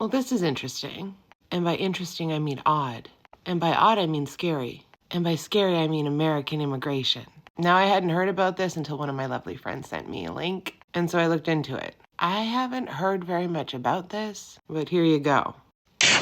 Well, this is interesting. And by interesting, I mean odd. And by odd, I mean scary. And by scary, I mean American immigration. Now, I hadn't heard about this until one of my lovely friends sent me a link, and so I looked into it. I haven't heard very much about this, but here you go.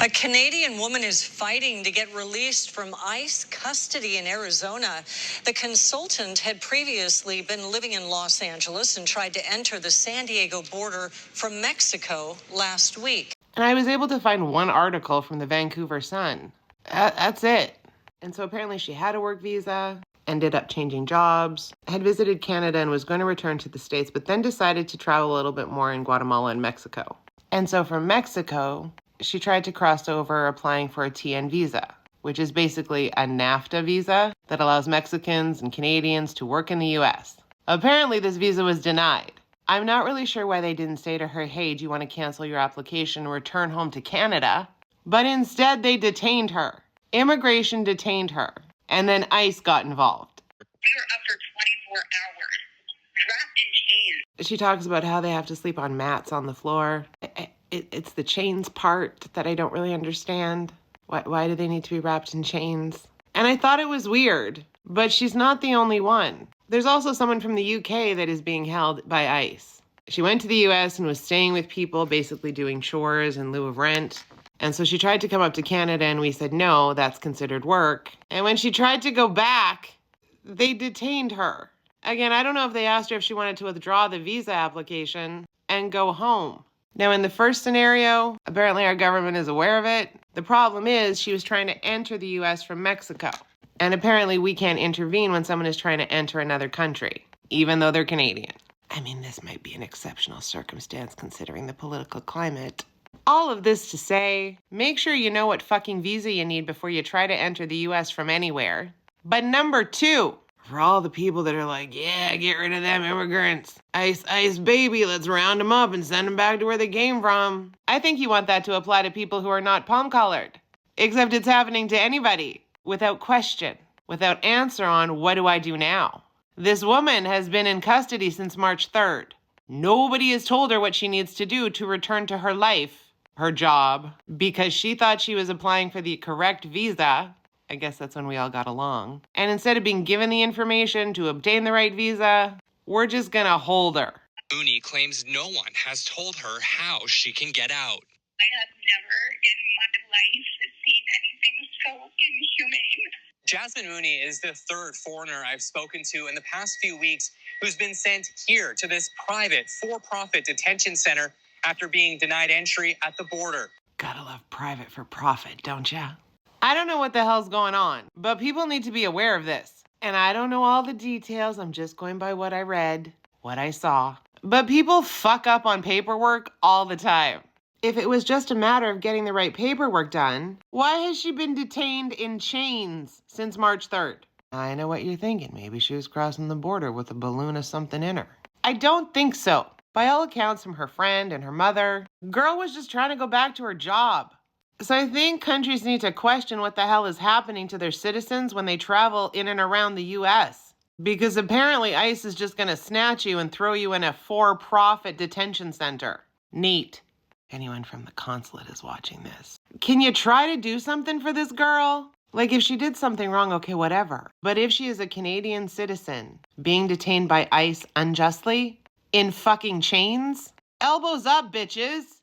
A Canadian woman is fighting to get released from ICE custody in Arizona. The consultant had previously been living in Los Angeles and tried to enter the San Diego border from Mexico last week. And I was able to find one article from the Vancouver Sun. That's it. And so apparently she had a work visa, ended up changing jobs, had visited Canada and was going to return to the States, but then decided to travel a little bit more in Guatemala and Mexico. And so from Mexico, she tried to cross over applying for a TN visa, which is basically a NAFTA visa that allows Mexicans and Canadians to work in the US. Apparently this visa was denied. I'm not really sure why they didn't say to her, hey, do you want to cancel your application and return home to Canada? But instead they detained her. Immigration detained her. And then ICE got involved. We were up for 24 hours, wrapped in chains. She talks about how they have to sleep on mats on the floor. It's the chains part that I don't really understand. Why do they need to be wrapped in chains? And I thought it was weird, but she's not the only one. There's also someone from the UK that is being held by ICE. She went to the US and was staying with people, basically doing chores in lieu of rent. And so she tried to come up to Canada and we said, no, that's considered work. And when she tried to go back, they detained her. Again, I don't know if they asked her if she wanted to withdraw the visa application and go home. Now, in the first scenario, apparently our government is aware of it. The problem is she was trying to enter the US from Mexico. And apparently we can't intervene when someone is trying to enter another country, even though they're Canadian. I mean, this might be an exceptional circumstance considering the political climate. All of this to say, make sure you know what fucking visa you need before you try to enter the US from anywhere. But number two, for all the people that are like, yeah, get rid of them immigrants. ICE, ICE, baby, let's round them up and send them back to where they came from. I think you want that to apply to people who are not palm-colored. Except it's happening to anybody, without question, without answer on what do I do now. This woman has been in custody since March 3rd. Nobody has told her what she needs to do to return to her life, her job, because she thought she was applying for the correct visa. I guess that's when we all got along. And instead of being given the information to obtain the right visa, we're just gonna hold her. Mooney claims no one has told her how she can get out. I have never in my life seen anything so inhumane. Jasmine Mooney is the third foreigner I've spoken to in the past few weeks who's been sent here to this private, for-profit detention center after being denied entry at the border. Gotta love private for profit, don't ya? I don't know what the hell's going on, but people need to be aware of this. And I don't know all the details. I'm just going by what I read, what I saw. But people fuck up on paperwork all the time. If it was just a matter of getting the right paperwork done, why has she been detained in chains since March 3rd? I know what you're thinking. Maybe she was crossing the border with a balloon of something in her. I don't think so. By all accounts from her friend and her mother, girl was just trying to go back to her job. So I think countries need to question what the hell is happening to their citizens when they travel in and around the US. Because apparently ICE is just gonna snatch you and throw you in a for-profit detention center. Neat. Anyone from the consulate is watching this. Can you try to do something for this girl? Like if she did something wrong, okay, whatever. But if she is a Canadian citizen being detained by ICE unjustly, in fucking chains, elbows up, bitches.